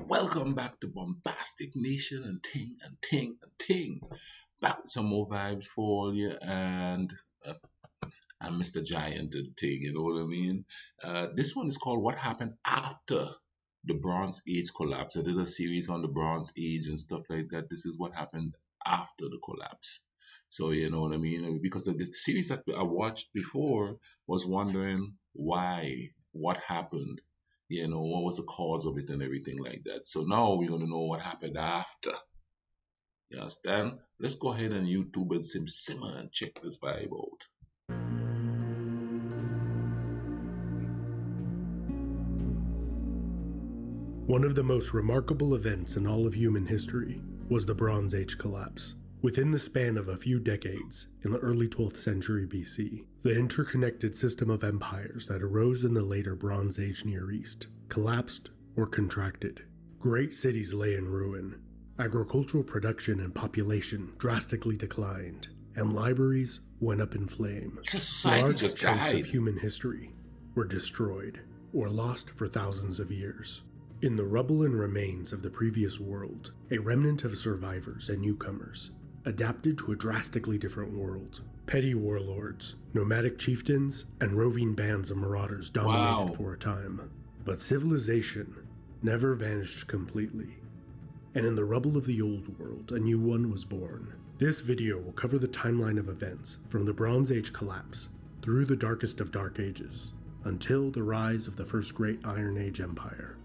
Welcome back to Bombastic Nation and Ting and Ting and Ting. Back with some more vibes for you uh, and Mr. Giant and Ting, you know what I mean? This one is called What Happened After the Bronze Age Collapse. I did a series on the Bronze Age and stuff like that. This is what happened after the collapse. So, you know what I mean? Because of the series that I watched before was wondering why, what happened, what was the cause of it and everything like that. So now we're going to know what happened after. You understand? Let's go ahead and YouTube and simmer and check this vibe out. One of the most remarkable events in all of human history was the Bronze Age collapse. Within the span of a few decades, in the early 12th century BC, the interconnected system of empires that arose in the later Bronze Age Near East collapsed or contracted. Great cities lay in ruin, agricultural production and population drastically declined, and libraries went up in flame. Society Large just chunks died. of human history were destroyed or lost for thousands of years. In the rubble and remains of the previous world, a remnant of survivors and newcomers adapted to a drastically different world. Petty warlords, nomadic chieftains, and roving bands of marauders dominated for a time. But civilization never vanished completely. And in the rubble of the old world, a new one was born. This video will cover the timeline of events from the Bronze Age collapse through the darkest of dark ages, until the rise of the first great Iron Age empire.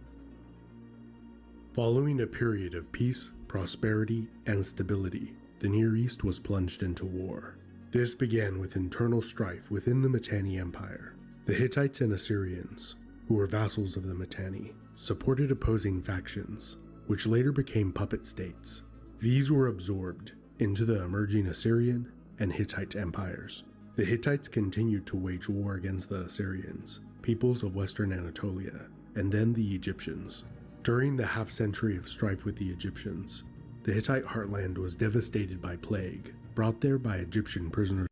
Following a period of peace, prosperity, and stability, the Near East was plunged into war. This began with internal strife within the Mitanni Empire. The Hittites and Assyrians, who were vassals of the Mitanni, supported opposing factions, which later became puppet states. These were absorbed into the emerging Assyrian and Hittite empires. The Hittites continued to wage war against the Assyrians, peoples of western Anatolia, and then the Egyptians. During the half-century of strife with the Egyptians, the Hittite heartland was devastated by plague, brought there by Egyptian prisoners.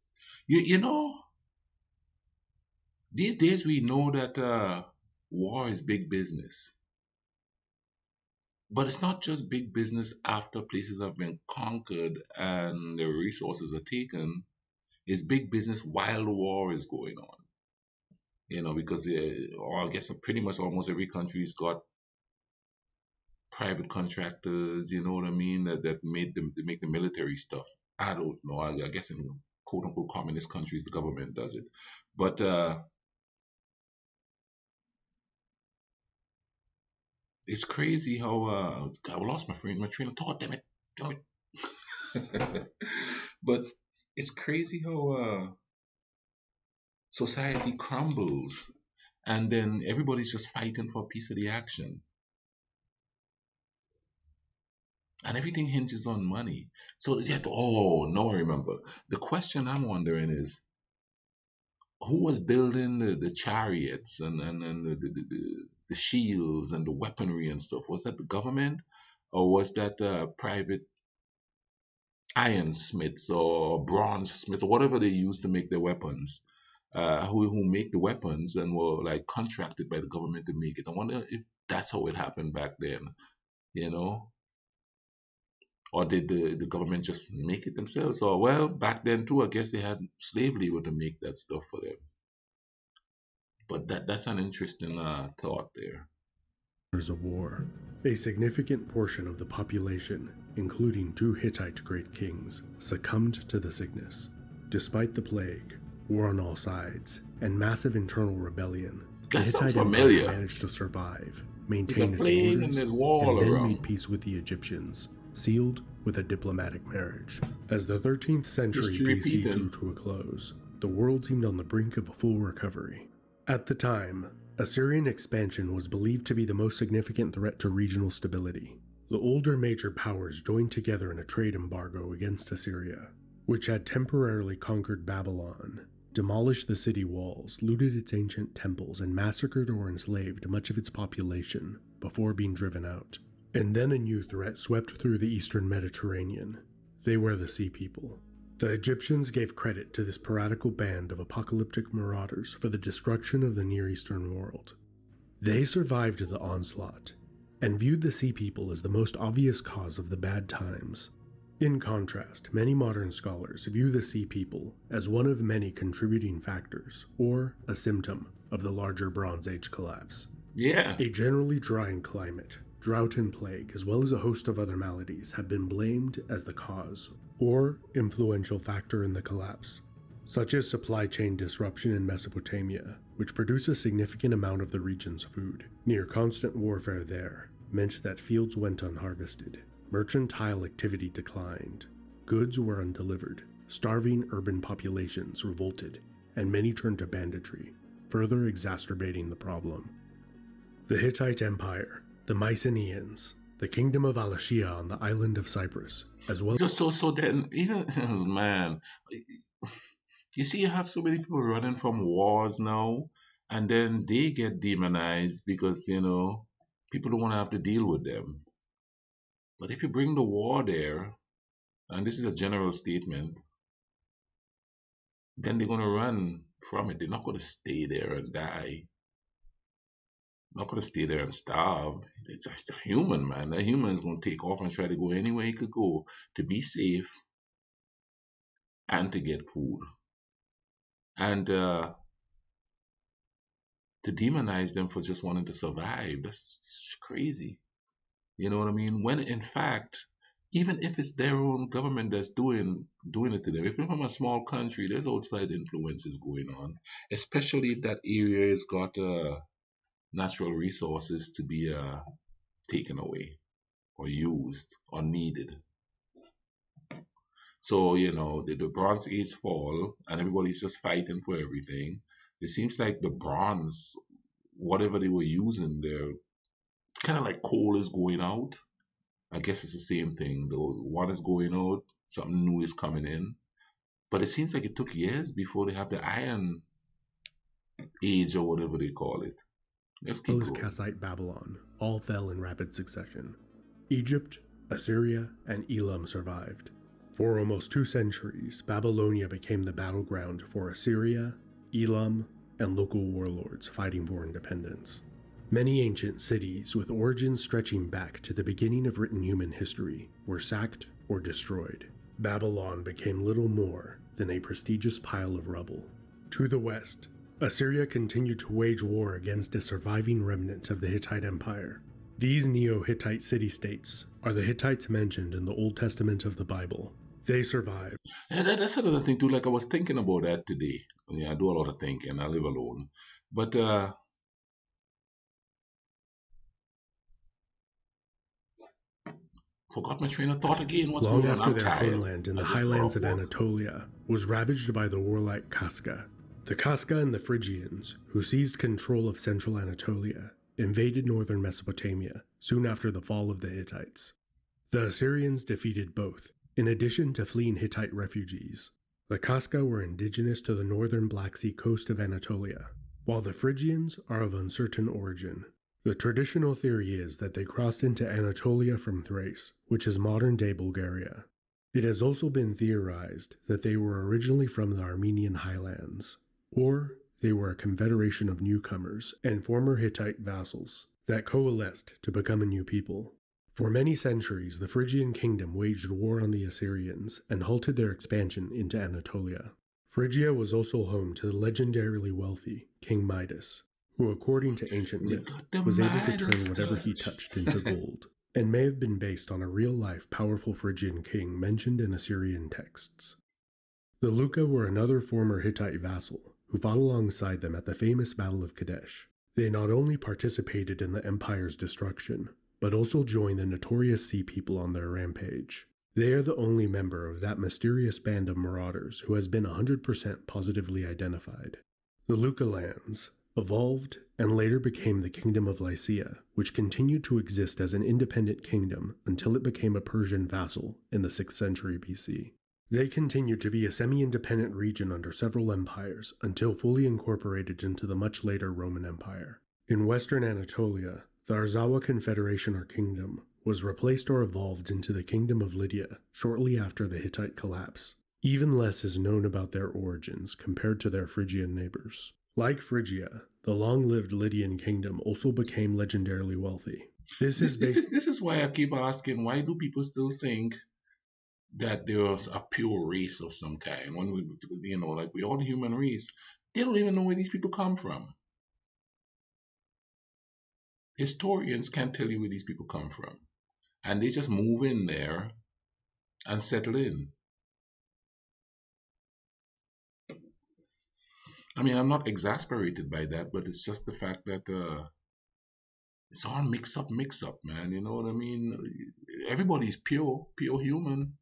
You know, these days we know that war is big business. But it's not just big business after places have been conquered and their resources are taken. It's big business while the war is going on. Because I guess pretty much almost every country's got private contractors, you know what I mean, that make the military stuff. I don't know. I guess in quote unquote communist countries the government does it. But it's crazy how I lost my train of thought, damn it. But it's crazy how society crumbles and then everybody's just fighting for a piece of the action. And everything hinges on money. So yeah, no, I remember. The question I'm wondering is who was building the chariots and the shields and the weaponry and stuff? Was that the government or was that private ironsmiths or bronze smiths or whatever they use to make their weapons? Who make the weapons and were like contracted by the government to make it. I wonder if that's how it happened back then, you know? Or did the government just make it themselves? Or well, back then too, I guess they had slave labor to make that stuff for them. But that's an interesting thought there. Of war. A significant portion of the population, including 2 Hittite great kings, succumbed to the sickness. Despite the plague, war on all sides, and massive internal rebellion, the Hittite Empire managed to survive, maintain its borders, and then made peace with the Egyptians, sealed with a diplomatic marriage. As the 13th century BC drew to a close, the world seemed on the brink of a full recovery. At the time, Assyrian expansion was believed to be the most significant threat to regional stability. The older major powers joined together in a trade embargo against Assyria, which had temporarily conquered Babylon, demolished the city walls, looted its ancient temples, and massacred or enslaved much of its population before being driven out. And then a new threat swept through the eastern Mediterranean. They were the Sea People. The Egyptians gave credit to this piratical band of apocalyptic marauders for the destruction of the Near Eastern world. They survived the onslaught, and viewed the Sea People as the most obvious cause of the bad times. In contrast, many modern scholars view the Sea People as one of many contributing factors, or a symptom, of the larger Bronze Age collapse. Yeah. A generally dry climate, drought and plague, as well as a host of other maladies, have been blamed as the cause, or influential factor in the collapse, such as supply chain disruption in Mesopotamia, which produced a significant amount of the region's food. Near constant warfare there meant that fields went unharvested, mercantile activity declined, goods were undelivered, starving urban populations revolted, and many turned to banditry, further exacerbating the problem. The Hittite Empire, the Mycenaeans, the Kingdom of Alatia on the island of Cyprus, as well. So then, even man, you see, you have so many people running from wars now, and then they get demonized because people don't want to have to deal with them. But if you bring the war there, and this is a general statement, then they're going to run from it. They're not going to stay there and die. Not going to stay there and starve. It's just a human, man. A human is going to take off and try to go anywhere he could go to be safe and to get food. And to demonize them for just wanting to survive, that's crazy. You know what I mean? When in fact, even if it's their own government that's doing it to them, if you're from a small country, there's outside influences going on, especially if that area has got natural resources to be taken away or used or needed. So, the Bronze Age fall and everybody's just fighting for everything. It seems like the bronze, whatever they were using there, kind of like coal is going out. I guess it's the same thing. The one is going out, something new is coming in. But it seems like it took years before they have the Iron Age or whatever they call it. Let's keep going. Kassite Babylon all fell in rapid succession. Egypt, Assyria, and Elam survived. For almost 2 centuries, Babylonia became the battleground for Assyria, Elam, and local warlords fighting for independence. Many ancient cities with origins stretching back to the beginning of written human history were sacked or destroyed. Babylon became little more than a prestigious pile of rubble. To the west, Assyria continued to wage war against a surviving remnant of the Hittite Empire. These Neo-Hittite city-states are the Hittites mentioned in the Old Testament of the Bible. They survived. And that's another thing too. Like I was thinking about that today. I do a lot of thinking. I live alone, but forgot my train of thought again. What's long going on? after I'm their tired. homeland in the highlands of Anatolia was ravaged by the warlike Casca. The Casca and the Phrygians, who seized control of central Anatolia, invaded northern Mesopotamia soon after the fall of the Hittites. The Assyrians defeated both, in addition to fleeing Hittite refugees. The Casca were indigenous to the northern Black Sea coast of Anatolia, while the Phrygians are of uncertain origin. The traditional theory is that they crossed into Anatolia from Thrace, which is modern-day Bulgaria. It has also been theorized that they were originally from the Armenian highlands, or they were a confederation of newcomers and former Hittite vassals that coalesced to become a new people. For many centuries, the Phrygian kingdom waged war on the Assyrians and halted their expansion into Anatolia. Phrygia was also home to the legendarily wealthy King Midas, who, according to ancient myth, was able to turn whatever he touched into gold, and may have been based on a real-life powerful Phrygian king mentioned in Assyrian texts. The Luca were another former Hittite vassal who fought alongside them at the famous Battle of Kadesh. They not only participated in the empire's destruction, but also joined the notorious Sea People on their rampage. They are the only member of that mysterious band of marauders who has been 100% positively identified. The Luca lands evolved and later became the Kingdom of Lycia, which continued to exist as an independent kingdom until it became a Persian vassal in the 6th century BC. They continued to be a semi-independent region under several empires until fully incorporated into the much later Roman Empire. In western Anatolia, the Arzawa Confederation or Kingdom was replaced or evolved into the Kingdom of Lydia shortly after the Hittite collapse. Even less is known about their origins compared to their Phrygian neighbors. Like Phrygia, the long-lived Lydian kingdom also became legendarily wealthy. This is based. This is why I keep asking, why do people still think that there's a pure race of some kind? When we, like we all human race, they don't even know where these people come from. Historians can't tell you where these people come from, and they just move in there and settle in. I mean, I'm not exasperated by that, but it's just the fact that it's all mix up, man. You know what I mean? Everybody's pure human.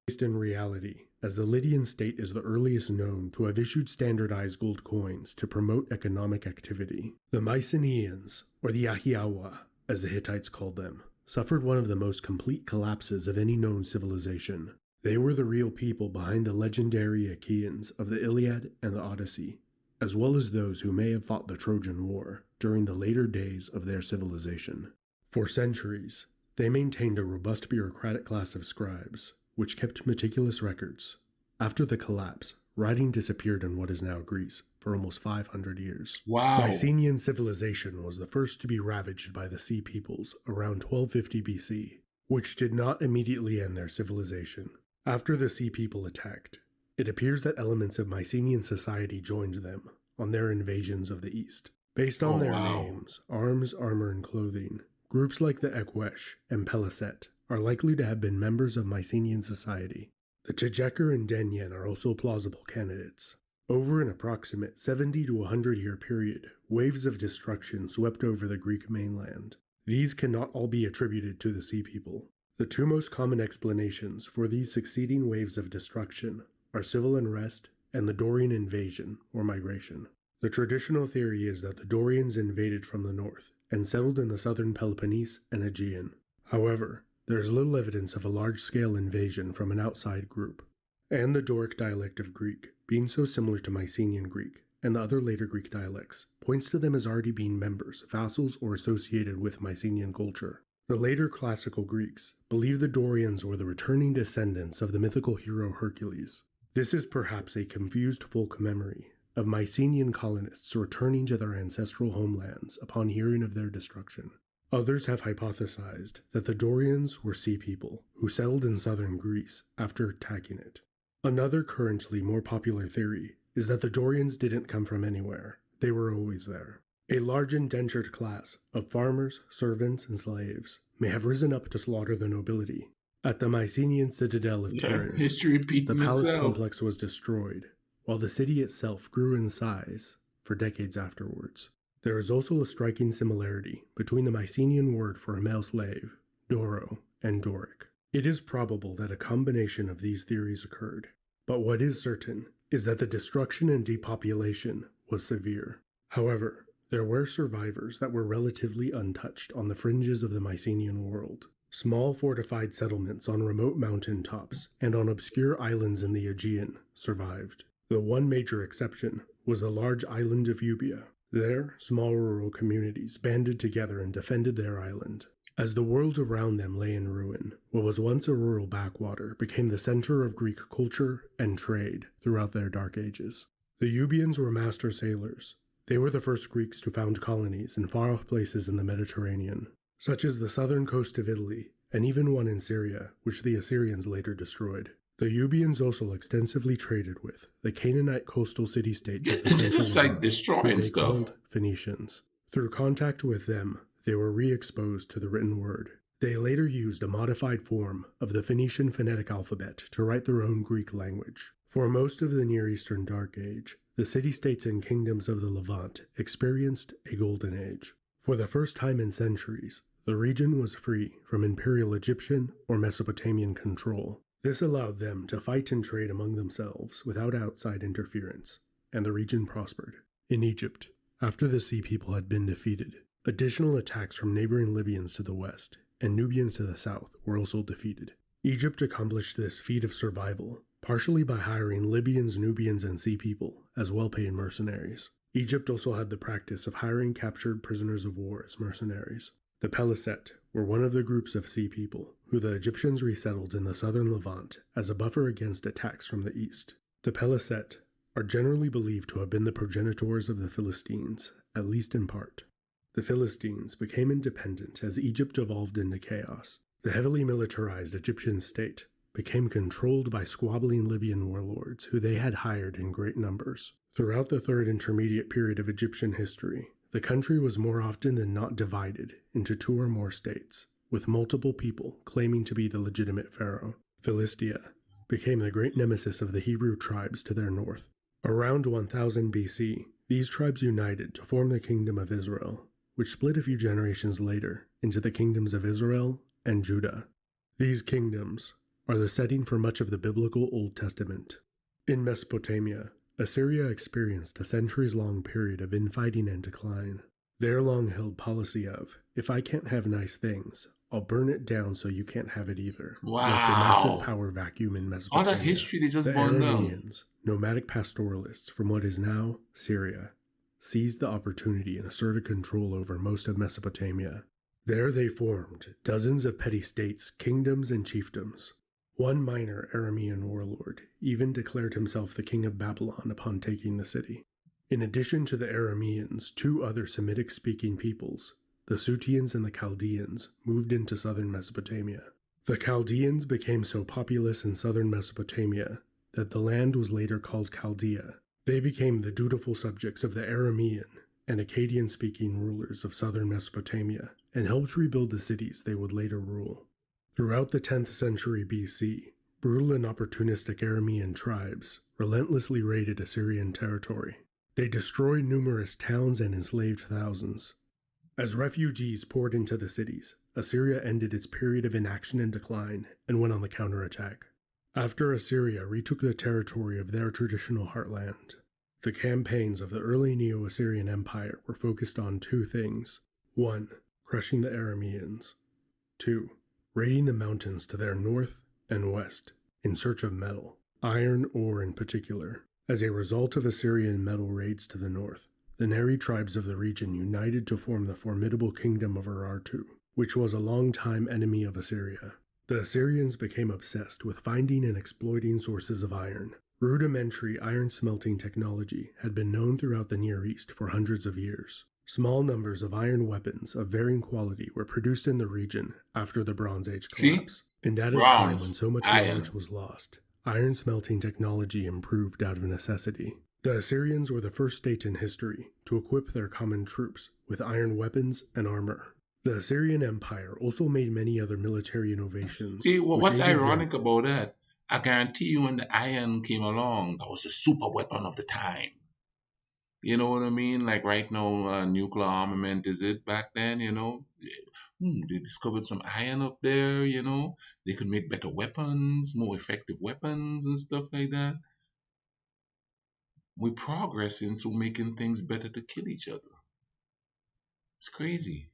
Based in reality, as the Lydian state is the earliest known to have issued standardized gold coins to promote economic activity. The Mycenaeans, or the Ahiawa, as the Hittites called them, suffered one of the most complete collapses of any known civilization. They were the real people behind the legendary Achaeans of the Iliad and the Odyssey, as well as those who may have fought the Trojan War during the later days of their civilization. For centuries, they maintained a robust bureaucratic class of scribes, which kept meticulous records. After the collapse, writing disappeared in what is now Greece for almost 500 years. Wow. Mycenaean civilization was the first to be ravaged by the Sea Peoples around 1250 BC, which did not immediately end their civilization. After the Sea People attacked, it appears that elements of Mycenaean society joined them on their invasions of the East. Based on their names, arms, armor, and clothing, groups like the Ekwesh and Palacet are likely to have been members of Mycenaean society. The Tejeker and Denyen are also plausible candidates. Over an approximate 70 to 100 year period, waves of destruction swept over the Greek mainland. These cannot all be attributed to the Sea People. The two most common explanations for these succeeding waves of destruction are civil unrest and the Dorian invasion or migration. The traditional theory is that the Dorians invaded from the north and settled in the southern Peloponnese and Aegean. However, there is little evidence of a large-scale invasion from an outside group, and the Doric dialect of Greek, being so similar to Mycenaean Greek and the other later Greek dialects, points to them as already being members, vassals, or associated with Mycenaean culture. The later classical Greeks believed the Dorians were the returning descendants of the mythical hero Hercules. This is perhaps a confused folk memory of Mycenaean colonists returning to their ancestral homelands upon hearing of their destruction. Others have hypothesized that the Dorians were sea people who settled in southern Greece after attacking it. Another currently more popular theory is that the Dorians didn't come from anywhere, they were always there. A large indentured class of farmers, servants, and slaves may have risen up to slaughter the nobility. At the Mycenaean citadel of Tiryns, the palace complex was destroyed, while the city itself grew in size for decades afterwards. There is also a striking similarity between the Mycenaean word for a male slave, Doro, and Doric. It is probable that a combination of these theories occurred, but what is certain is that the destruction and depopulation was severe. However, there were survivors that were relatively untouched on the fringes of the Mycenaean world. Small fortified settlements on remote mountain tops and on obscure islands in the Aegean survived. The one major exception was the large island of Euboea. There, small rural communities banded together and defended their island. As the world around them lay in ruin, what was once a rural backwater became the center of Greek culture and trade throughout their dark ages. The Euboeans were master sailors. They were the first Greeks to found colonies in far-off places in the Mediterranean, such as the southern coast of Italy, and even one in Syria, which the Assyrians later destroyed. The Euboeans also extensively traded with the Canaanite coastal city-states of the They're just like destroying stuff. Called Phoenicians. Through contact with them, they were re-exposed to the written word. They later used a modified form of the Phoenician phonetic alphabet to write their own Greek language. For most of the Near Eastern Dark Age, the city-states and kingdoms of the Levant experienced a golden age. For the first time in centuries, the region was free from imperial Egyptian or Mesopotamian control. This allowed them to fight and trade among themselves without outside interference, and the region prospered. In Egypt, after the Sea People had been defeated, additional attacks from neighboring Libyans to the west and Nubians to the south were also defeated. Egypt accomplished this feat of survival, partially by hiring Libyans, Nubians, and Sea People as well-paid mercenaries. Egypt also had the practice of hiring captured prisoners of war as mercenaries. The Palacet were one of the groups of Sea People who the Egyptians resettled in the southern Levant as a buffer against attacks from the east. The Palacet are generally believed to have been the progenitors of the Philistines, at least in part. The Philistines became independent as Egypt evolved into chaos. The heavily militarized Egyptian state became controlled by squabbling Libyan warlords who they had hired in great numbers. Throughout the third intermediate period of Egyptian history, the country was more often than not divided into two or more states, with multiple people claiming to be the legitimate pharaoh. Philistia became the great nemesis of the Hebrew tribes to their north. Around 1000 BC, these tribes united to form the Kingdom of Israel, which split a few generations later into the kingdoms of Israel and Judah. These kingdoms are the setting for much of the biblical Old Testament. In Mesopotamia, Assyria experienced a centuries-long period of infighting and decline. Their long-held policy of, if I can't have nice things, I'll burn it down so you can't have it either, left a massive Wow. power vacuum in All Mesopotamia. that history they just The burned down. Arameans, nomadic pastoralists from what is now Syria, seized the opportunity and asserted control over most of Mesopotamia. There they formed dozens of petty states, kingdoms, and chiefdoms. One minor Aramean warlord even declared himself the king of Babylon upon taking the city. In addition to the Arameans, two other Semitic-speaking peoples, the Sutians and the Chaldeans, moved into southern Mesopotamia. The Chaldeans became so populous in southern Mesopotamia that the land was later called Chaldea. They became the dutiful subjects of the Aramean and Akkadian-speaking rulers of southern Mesopotamia and helped rebuild the cities they would later rule. Throughout the 10th century BC, brutal and opportunistic Aramean tribes relentlessly raided Assyrian territory. They destroyed numerous towns and enslaved thousands. As refugees poured into the cities, Assyria ended its period of inaction and decline and went on the counterattack. After Assyria retook the territory of their traditional heartland, the campaigns of the early Neo-Assyrian Empire were focused on two things. 1. Crushing the Arameans. 2. Raiding the mountains to their north and west in search of metal, iron ore in particular. As a result of Assyrian metal raids to the north, the Neri tribes of the region united to form the formidable kingdom of Urartu, which was a long-time enemy of Assyria. The Assyrians became obsessed with finding and exploiting sources of iron. Rudimentary iron smelting technology had been known throughout the Near East for hundreds of years. Small numbers of iron weapons of varying quality were produced in the region after the Bronze Age collapse. And at a time when so much knowledge was lost, iron smelting technology improved out of necessity. The Assyrians were the first state in history to equip their common troops with iron weapons and armor. The Assyrian Empire also made many other military innovations. See, what's ironic about that? I guarantee you when the iron came along, that was a super weapon of the time. You know what I mean? Like right now, nuclear armament is it back then, you know? They discovered some iron up there, you know? They could make better weapons, more effective weapons and stuff like that. We progress into making things better to kill each other. It's crazy.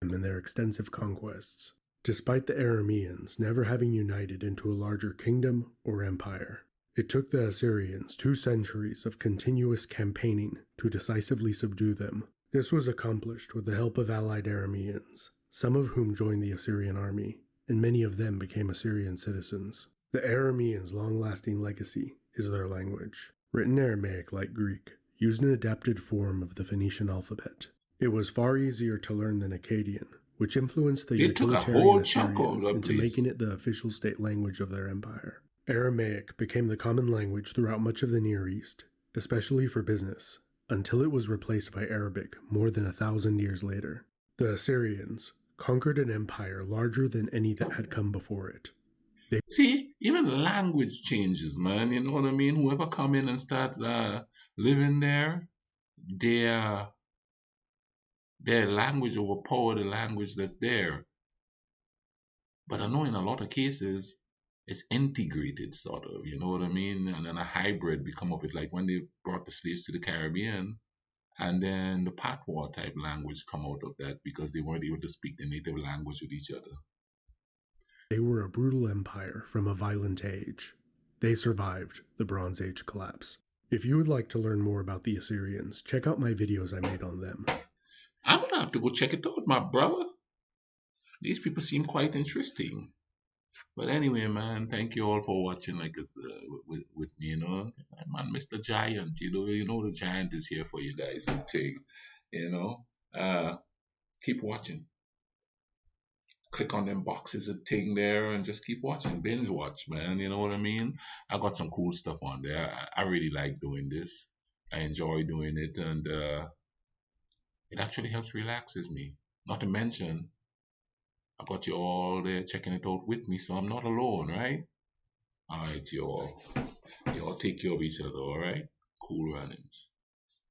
In their extensive conquests, despite the Arameans never having united into a larger kingdom or empire. It took the Assyrians 2 centuries of continuous campaigning to decisively subdue them. This was accomplished with the help of allied Arameans, some of whom joined the Assyrian army, and many of them became Assyrian citizens. The Arameans' long-lasting legacy is their language, written Aramaic like Greek, used an adapted form of the Phoenician alphabet. It was far easier to learn than Akkadian, which influenced the utilitarian Assyrians into making it the official state language of their empire. Aramaic became the common language throughout much of the Near East, especially for business, until it was replaced by Arabic more than 1,000 years later. The Assyrians conquered an empire larger than any that had come before it. See, even language changes, man. You know what I mean? Whoever come in and start living there, their language overpower the language that's there. But I know in a lot of cases, it's integrated, sort of, you know what I mean? And then a hybrid become of it, like when they brought the slaves to the Caribbean, and then the patois type language come out of that because they weren't able to speak the native language with each other. They were a brutal empire from a violent age. They survived the Bronze Age collapse. If you would like to learn more about the Assyrians, check out my videos I made on them. I'm gonna have to go check it out, my brother. These people seem quite interesting. But anyway, man, thank you all for watching with me, you know. Man, Mr. Giant, you know the Giant is here for you guys. You know, keep watching. Click on them boxes of thing there and just keep watching. Binge watch, man. You know what I mean? I got some cool stuff on there. I really like doing this. I enjoy doing it, and it actually helps relaxes me. Not to mention, I got you all there checking it out with me, so I'm not alone, right? All right, y'all. Y'all take care of each other, all right? Cool runnings.